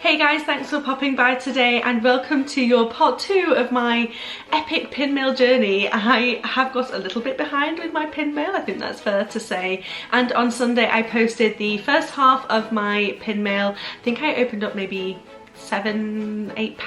Hey guys, thanks for popping by today and welcome to your part 2 of my epic pin mail journey. I have got a little bit behind with my pin mail, I think that's fair to say, and on Sunday I posted the first half of my pin mail. I think I opened up maybe 8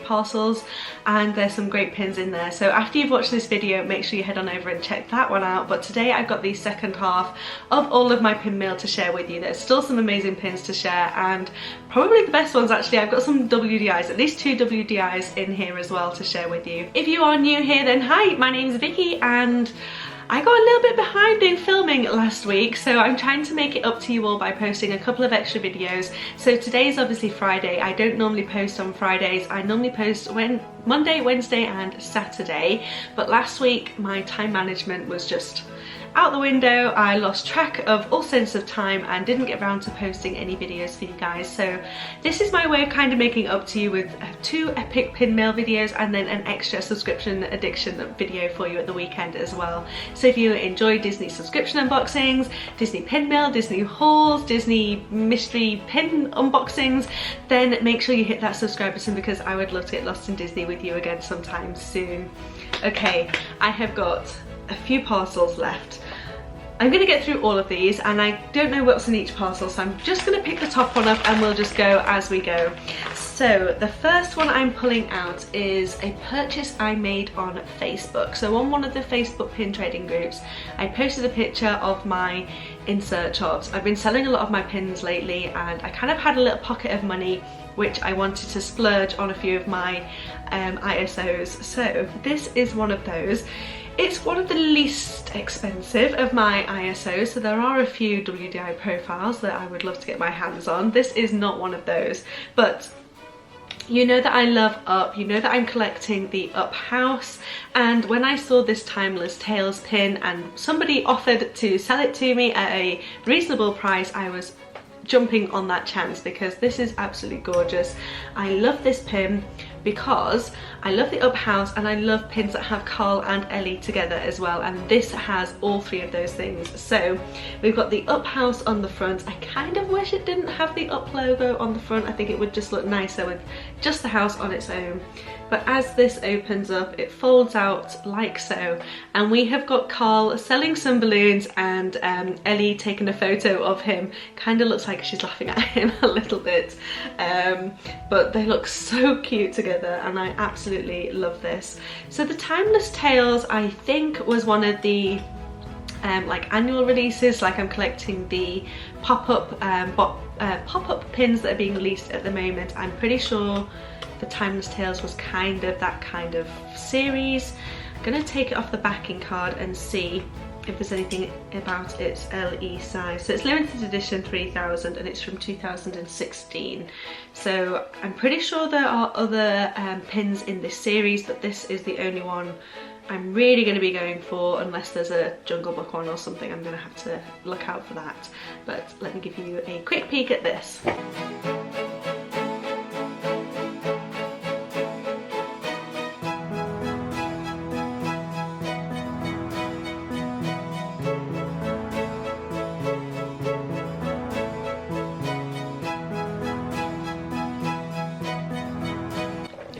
parcels and there's some great pins in there. So after you've watched this video, make sure you head on over and check that one out. But today I've got the second half of all of my pin mail to share with you. There's still some amazing pins to share and probably the best ones actually. I've got some WDIs, at least 2 WDIs in here as well to share with you. If you are new here, then hi, my name's Vicky and I got a little bit behind in filming last week, so I'm trying to make it up to you all by posting a couple of extra videos. So today's obviously Friday. I don't normally post on Fridays. I normally post Monday, Wednesday and Saturday, but last week my time management was just out the window. I lost track of all sense of time and didn't get around to posting any videos for you guys. So this is my way of kind of making up to you with 2 epic pin mail videos and then an extra subscription addiction video for you at the weekend as well. So if you enjoy Disney subscription unboxings, Disney pin mail, Disney hauls, Disney mystery pin unboxings, then make sure you hit that subscribe button because I would love to get lost in Disney with you again sometime soon. Okay, I have got a few parcels left. I'm going to get through all of these and I don't know what's in each parcel, so I'm just going to pick the top one up and we'll just go as we go. So the first one I'm pulling out is a purchase I made on Facebook. So on one of the Facebook pin trading groups, I posted a picture of my insert shops. I've been selling a lot of my pins lately and I kind of had a little pocket of money which I wanted to splurge on a few of my ISOs. So this is one of those. It's one of the least expensive of my ISOs, so there are a few WDI profiles that I would love to get my hands on. This is not one of those, but you know that I love Up, you know that I'm collecting the Up house, and when I saw this Timeless Tales pin and somebody offered to sell it to me at a reasonable price, I was jumping on that chance because this is absolutely gorgeous. I love this pin because I love the Up house and I love pins that have Carl and Ellie together as well, and this has all 3 of those things. So we've got the Up house on the front. I kind of wish it didn't have the Up logo on the front. I think it would just look nicer with just the house on its own. But as this opens up, it folds out like so, and we have got Carl selling some balloons and Ellie taking a photo of him. Kind of looks like she's laughing at him a little bit, but they look so cute together and I absolutely love this. So the Timeless Tales I think was one of the like annual releases. Like I'm collecting the pop-up pop-up pins that are being released at the moment. I'm pretty sure the Timeless Tales was kind of that kind of series. I'm gonna take it off the backing card and see if there's anything about its LE size. So it's limited edition 3000 and it's from 2016. So I'm pretty sure there are other pins in this series, but this is the only one I'm really going to be going for, unless there's a Jungle Book one or something. I'm going to have to look out for that. But let me give you a quick peek at this.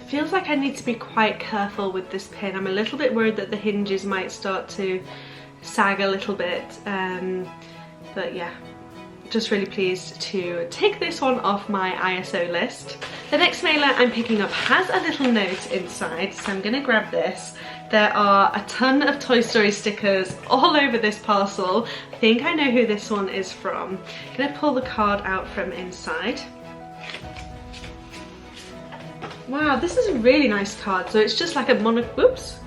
Feels like I need to be quite careful with this pin. I'm a little bit worried that the hinges might start to sag a little bit, but yeah, just really pleased to take this one off my ISO list. The next mailer I'm picking up has a little note inside, so I'm gonna grab this. There are a ton of Toy Story stickers all over this parcel. I think I know who this one is from. I'm gonna pull the card out from inside. Wow, this is a really nice card. So it's just like a whoops.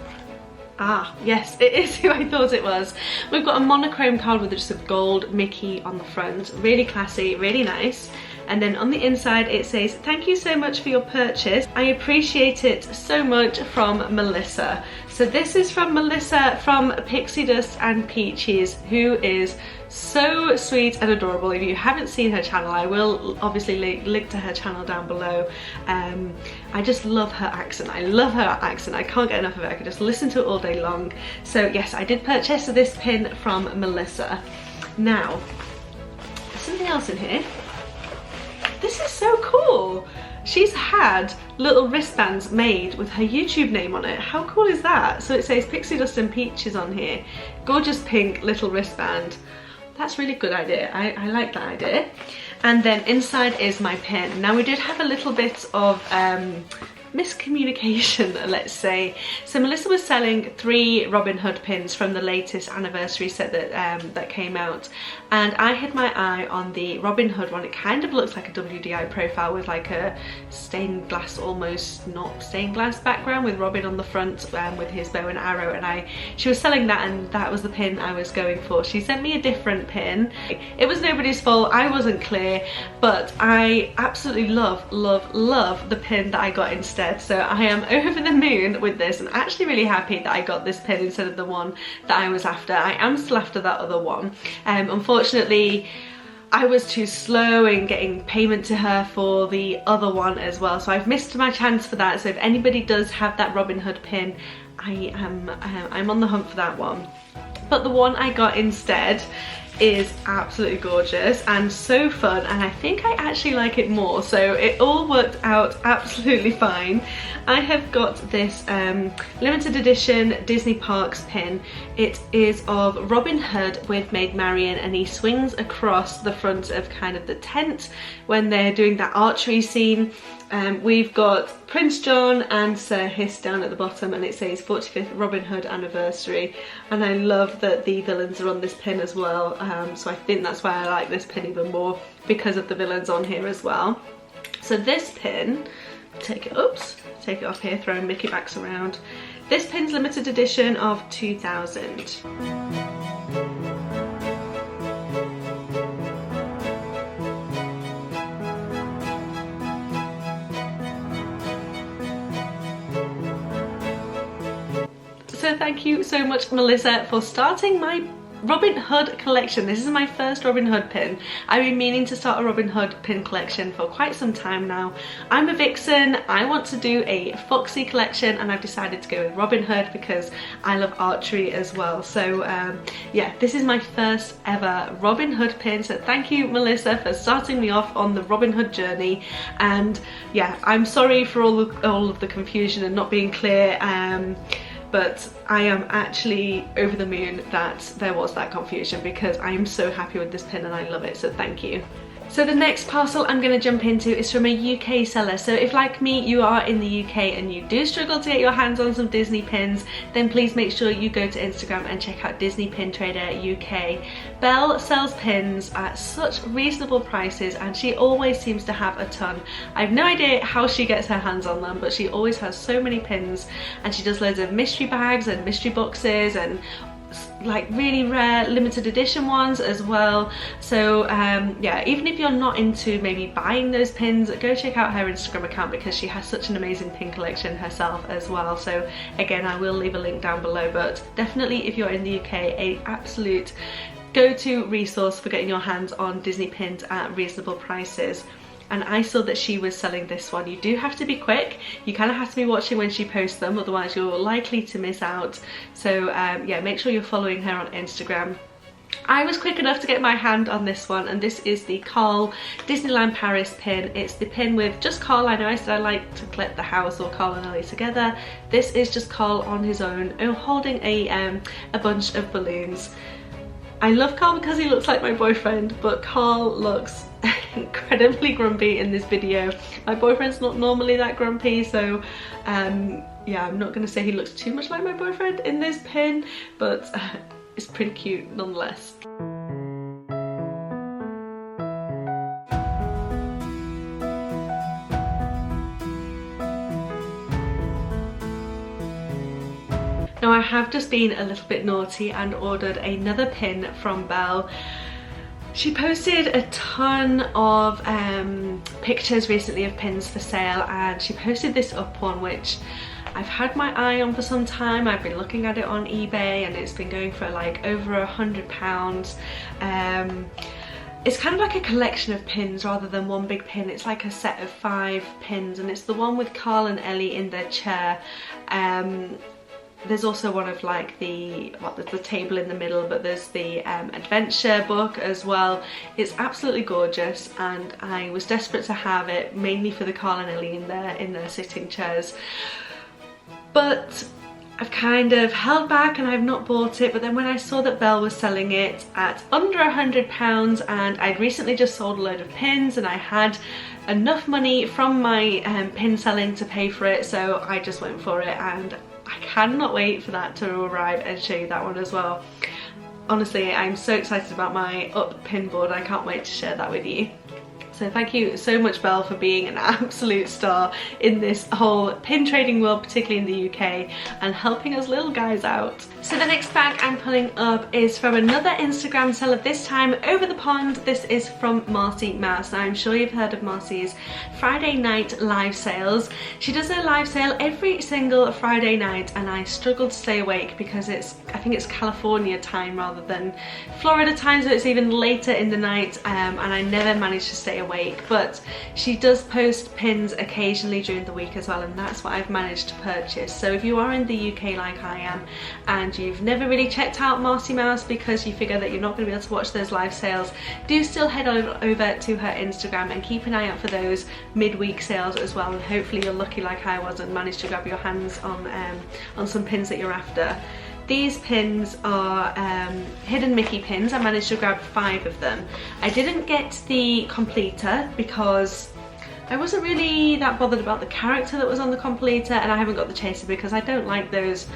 Ah, yes, it is who I thought it was. We've got a monochrome card with just a gold Mickey on the front. Really classy, really nice. And then on the inside it says, "Thank you so much for your purchase. I appreciate it so much, from Melissa." So this is from Melissa from Pixie Dust and Peaches, who is so sweet and adorable. If you haven't seen her channel, I will obviously link to her channel down below. I just love her accent. I love her accent. I can't get enough of it. I could just listen to it all day long. So yes, I did purchase this pin from Melissa. Now, there's something else in here. This is so cool. She's had little wristbands made with her YouTube name on it. How cool is that? So it says Pixie Dust and Peaches on here. Gorgeous pink little wristband. That's a really good idea. I like that idea. And then inside is my pin. Now we did have a little bit of miscommunication, let's say. So Melissa was selling 3 Robin Hood pins from the latest anniversary set that came out, and I had my eye on the Robin Hood one. It kind of looks like a WDI profile with like a stained glass, almost not stained glass background with Robin on the front with his bow and arrow, and she was selling that, and that was the pin I was going for. She sent me a different pin. It was nobody's fault, I wasn't clear, but I absolutely love the pin that I got instead. So I am over the moon with this, and actually really happy that I got this pin instead of the one that I was after. I am still after that other one. Unfortunately, I was too slow in getting payment to her for the other one as well, so I've missed my chance for that. So if anybody does have that Robin Hood pin, I'm on the hunt for that one. But the one I got instead is absolutely gorgeous and so fun, and I think I actually like it more, so it all worked out absolutely fine. I have got this limited edition Disney Parks pin. It is of Robin Hood with Maid Marian, and he swings across the front of kind of the tent when they're doing that archery scene. We've got Prince John and Sir Hiss down at the bottom, and it says 45th Robin Hood anniversary, and I love that the villains are on this pin as well, so I think that's why I like this pin even more, because of the villains on here as well. So this pin, take it off here, throwing Mickey backs around. This pin's limited edition of 2000. So thank you so much, Melissa, for starting my Robin Hood collection. This is my first Robin Hood pin. I've been meaning to start a Robin Hood pin collection for quite some time now. I'm a vixen, I want to do a foxy collection, and I've decided to go with Robin Hood because I love archery as well. So yeah, this is my first ever Robin Hood pin, so thank you, Melissa, for starting me off on the Robin Hood journey. And yeah, I'm sorry for all of the confusion and not being clear, but I am actually over the moon that there was that confusion, because I am so happy with this pin and I love it, so thank you. So the next parcel I'm going to jump into is from a UK seller. So if, like me, you are in the UK and you do struggle to get your hands on some Disney pins, then please make sure you go to Instagram and check out Disney Pin Trader UK. Belle sells pins at such reasonable prices, and she always seems to have a ton. I have no idea how she gets her hands on them, but she always has so many pins, and she does loads of mystery bags and mystery boxes and like really rare limited edition ones as well. So yeah, even if you're not into maybe buying those pins, go check out her Instagram account, because she has such an amazing pin collection herself as well. So again, I will leave a link down below, but definitely if you're in the UK, a absolute go-to resource for getting your hands on Disney pins at reasonable prices. And I saw that she was selling this one. You do have to be quick, you kind of have to be watching when she posts them, otherwise you're likely to miss out. So yeah, make sure you're following her on Instagram. I was quick enough to get my hand on this one, and this is the Carl Disneyland Paris pin. It's the pin with just Carl. I know I said I like to collect the house, or Carl and Ellie together. This is just Carl on his own, holding a bunch of balloons. I love Carl because he looks like my boyfriend, but Carl looks incredibly grumpy in this video. My boyfriend's not normally that grumpy, so yeah, I'm not going to say he looks too much like my boyfriend in this pin, but it's pretty cute nonetheless. Now I have just been a little bit naughty and ordered another pin from Belle. She posted a ton of pictures recently of pins for sale, and she posted this up one which I've had my eye on for some time. I've been looking at it on eBay and it's been going for like over £100. It's kind of like a collection of pins rather than one big pin. It's like a set of 5 pins, and it's the one with Carl and Ellie in their chair. there's also one of like the, well, there's the table in the middle, but there's the adventure book as well. It's absolutely gorgeous, and I was desperate to have it, mainly for the Carl and Ellie in their sitting chairs. But I've kind of held back and I've not bought it. But then when I saw that Belle was selling it at under £100, and I'd recently just sold a load of pins and I had enough money from my pin selling to pay for it, so I just went for it, and I cannot wait for that to arrive and show you that one as well. Honestly, I'm so excited about my up pin board. I can't wait to share that with you. So thank you so much, Belle, for being an absolute star in this whole pin trading world, particularly in the UK, and helping us little guys out. So the next bag I'm pulling up is from another Instagram seller, this time over the pond. This is from Marcmouse. Now I'm sure you've heard of Marcy's Friday night live sales. She does a live sale every single Friday night, and I struggle to stay awake because I think it's California time rather than Florida time, so it's even later in the night, and I never manage to stay awake. But she does post pins occasionally during the week as well, and that's what I've managed to purchase. So if you are in the UK like I am, and you've never really checked out Marcmouse because you figure that you're not going to be able to watch those live sales, do still head over to her Instagram and keep an eye out for those midweek sales as well, and hopefully you're lucky like I was and manage to grab your hands on some pins that you're after. These pins are hidden Mickey pins. I managed to grab 5 of them. I didn't get the completer because I wasn't really that bothered about the character that was on the completer, and I haven't got the chaser because I don't like those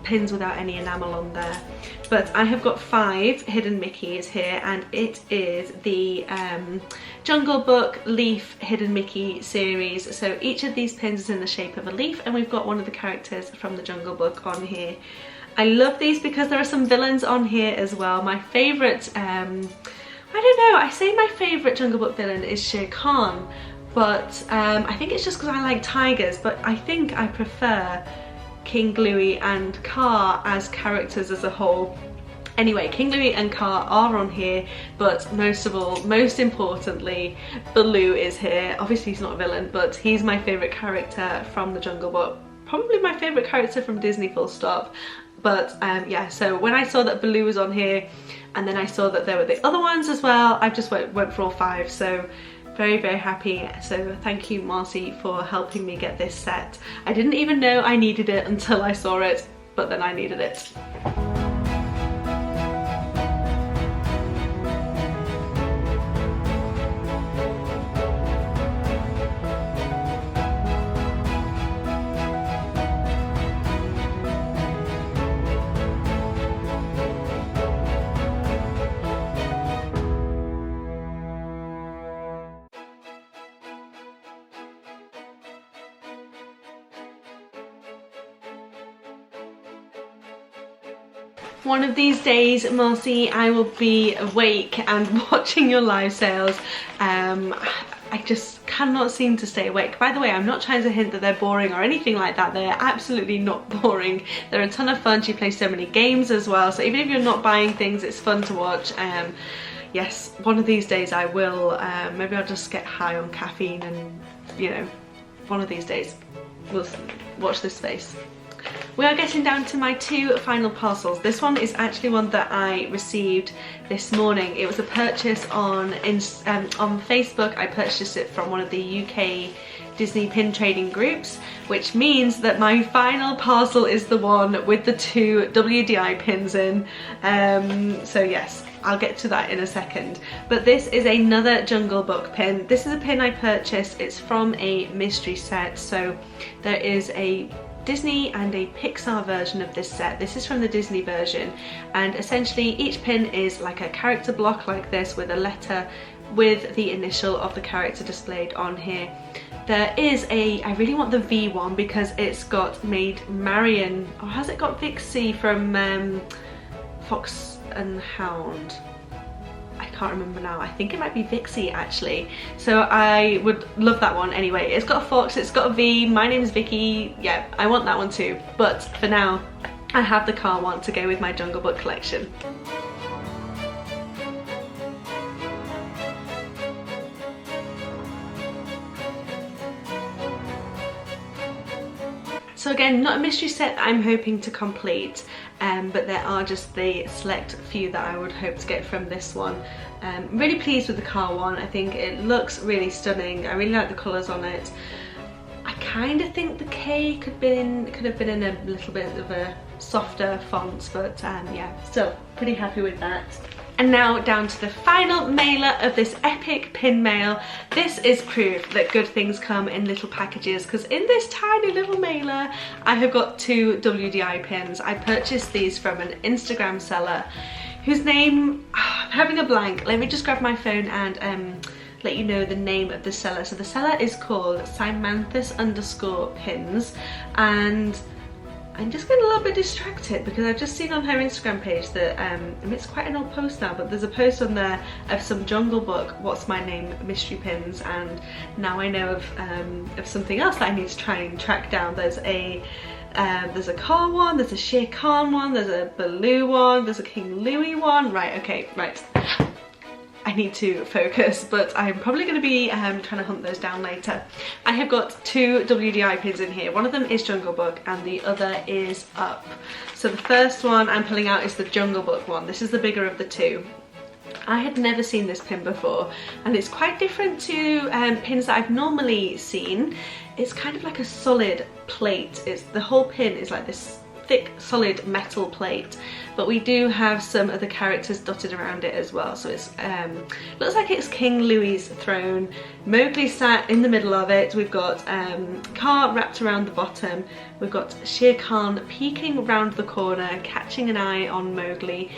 pins without any enamel on there. But I have got 5 hidden Mickeys here, and it is the Jungle Book Leaf Hidden Mickey series. So each of these pins is in the shape of a leaf, and we've got one of the characters from the Jungle Book on here. I love these because there are some villains on here as well. My favourite, I don't know, I say my favourite Jungle Book villain is Shere Khan, but I think it's just because I like tigers, but I think I prefer King Louie and Car as characters as a whole. Anyway, King Louie and Car are on here, but most importantly, Baloo is here. Obviously he's not a villain, but he's my favourite character from the Jungle Book. Probably my favourite character from Disney, full stop. But yeah, so when I saw that Baloo was on here, and then I saw that there were the other ones as well, I just went for all 5. So very, very happy. So thank you, Marcy, for helping me get this set. I didn't even know I needed it until I saw it, but then I needed it. One of these days, Marcy, I will be awake and watching your live sales. I just cannot seem to stay awake. By the way, I'm not trying to hint that they're boring or anything like that. They're absolutely not boring. They're a ton of fun. She plays so many games as well. So even if you're not buying things, it's fun to watch. Yes, one of these days I will. Maybe I'll just get high on caffeine and, you know, one of these days we'll watch this space. We are getting down to my 2 final parcels. This one is actually one that I received this morning. It was a purchase on Facebook. I purchased it from one of the UK Disney pin trading groups, which means that my final parcel is the one with the 2 WDI pins in. So yes, I'll get to that in a second. But this is another Jungle Book pin. This is a pin I purchased. It's from a mystery set. So there is a Disney and a Pixar version of this set. This is from the Disney version, and essentially each pin is like a character block like this with a letter with the initial of the character displayed on here. There is I really want the V one because it's got Maid Marian, or has it got Pixie from Fox and Hound? I can't remember now. I think it might be Pixie actually. So I would love that one. Anyway, it's got a fox, it's got a V, my name's Vicky. Yeah, I want that one too. But for now, I have the car one to go with my Jungle Book collection. So So again, not a mystery set that I'm hoping to complete, but there are just the select few that I would hope to get from this one. Really pleased with the car one. I think it looks really stunning. I really like the colours on it. I kind of think the K could have been in a little bit of a softer font, but yeah, still pretty happy with that. And now down to the final mailer of this epic pin mail. This is proof that good things come in little packages, because in this tiny little mailer I have got 2 WDI pins. I purchased these from an Instagram seller whose name, I'm having a blank. Let me just grab my phone and let you know the name of the seller. So the seller is called Cymantha_pins, and I'm just getting a little bit distracted because I've just seen on her Instagram page that, and it's quite an old post now, but there's a post on there of some Jungle Book What's My Name mystery pins, and now I know of something else that I need to try and track down. There's a car one, there's a Shere Khan one, there's a Baloo one, there's a King Louis one. Right, okay, right. I need to focus, but I'm probably going to be trying to hunt those down later. I have got 2 WDI pins in here. One of them is Jungle Book and the other is Up. So the first one I'm pulling out is the Jungle Book one. This is the bigger of the 2. I had never seen this pin before, and it's quite different to pins that I've normally seen. It's kind of like a solid plate. The whole pin is like this thick solid metal plate, but we do have some of the characters dotted around it as well. So it's looks like it's King Louis's throne. Mowgli sat in the middle of it. We've got Car wrapped around the bottom. We've got Shere Khan peeking round the corner, catching an eye on Mowgli,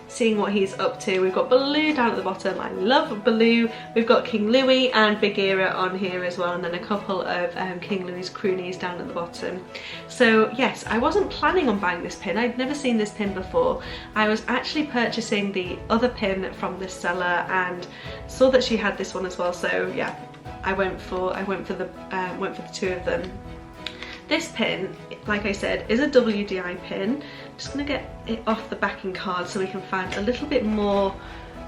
seeing what he's up to. We've got Baloo down at the bottom. I love Baloo. We've got King Louis and Bagheera on here as well, and then a couple of King Louis's croonies down at the bottom. So yes, I wasn't planning on buying this pin. I'd never seen this pin before. I was actually purchasing the other pin from this seller and saw that she had this one as well. So yeah, I went for the 2 of them. This pin, like I said, is a WDI pin. I'm just gonna get it off the backing card so we can find a little bit more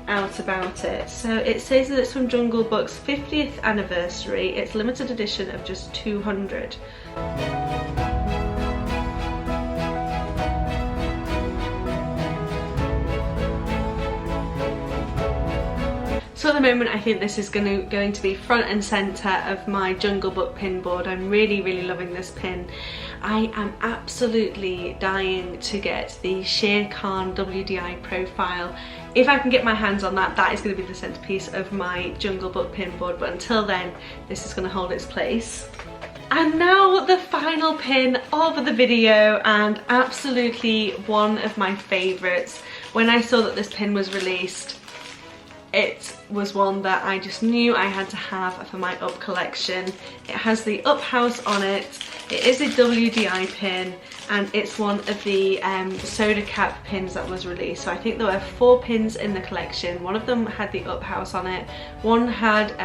out about it. So it says that it's from Jungle Book's 50th anniversary. It's limited edition of just 200. So at the moment I think this is going to be front and centre of my Jungle Book pin board. I'm really loving this pin. I am absolutely dying to get the Shere Khan WDI profile. If I can get my hands on that, that is going to be the centrepiece of my Jungle Book pin board, but until then this is going to hold its place. And now the final pin of the video, and absolutely one of my favourites. When I saw that this pin was released, it was one that I just knew I had to have for my Up collection. It has the Up house on it. It is a WDI pin, and it's one of the soda cap pins that was released. So I think there were 4 pins in the collection. One of them had the Up house on it. One had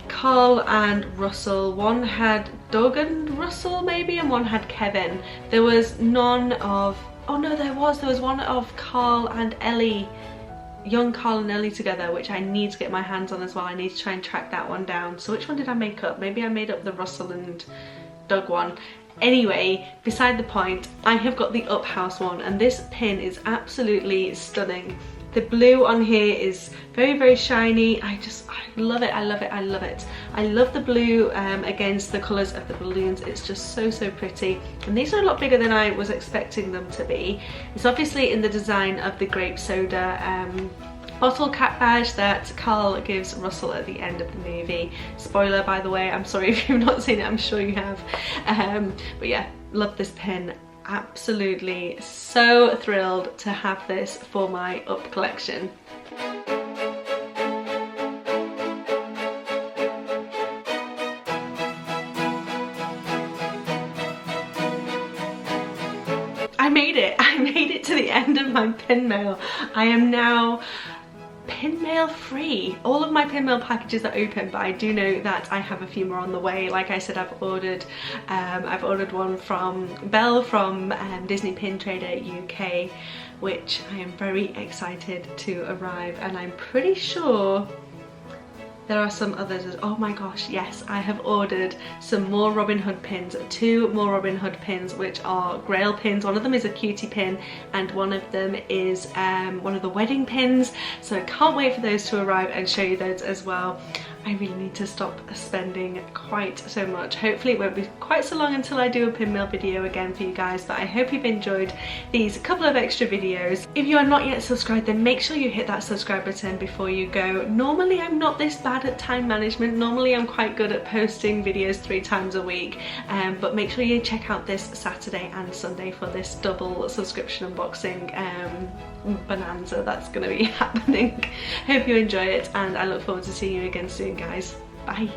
Carl and Russell. One had Doug and Russell maybe, and one had Kevin. There was none of, oh no, there was one of Carl and Ellie. Young Carl and Ellie together, which I need to get my hands on as well. I need to try and track that one down. So which one did I make up? Maybe I made up the Russell and Doug one. Anyway, beside the point, I have got the Up house one, and this pin is absolutely stunning. The blue on here is very shiny. I love it, I love it, I love it. I love the blue against the colours of the balloons. It's just so pretty. And these are a lot bigger than I was expecting them to be. It's obviously in the design of the grape soda bottle cap badge that Carl gives Russell at the end of the movie. Spoiler, by the way, I'm sorry if you've not seen it, I'm sure you have. But yeah, love this pin. Absolutely so thrilled to have this for my Up collection. I made it to the end of my pin mail. I am now pin mail free. All of my pin mail packages are open, but I do know that I have a few more on the way. Like I said, I've ordered one from Belle from Disney Pin Trader UK, which I am very excited to arrive, and I'm pretty sure there are some others. Oh my gosh, yes, I have ordered some more Robin Hood pins, 2 more Robin Hood pins, which are grail pins. One of them is a cutie pin and one of them is one of the wedding pins, so I can't wait for those to arrive and show you those as well. I really need to stop spending quite so much. Hopefully it won't be quite so long until I do a pinmail video again for you guys, but I hope you've enjoyed these couple of extra videos. If you are not yet subscribed, then make sure you hit that subscribe button before you go. Normally I'm not this bad at time management. Normally I'm quite good at posting videos 3 times a week, but make sure you check out this Saturday and Sunday for this double subscription unboxing bonanza that's going to be happening. Hope you enjoy it and I look forward to seeing you again soon, guys. Bye.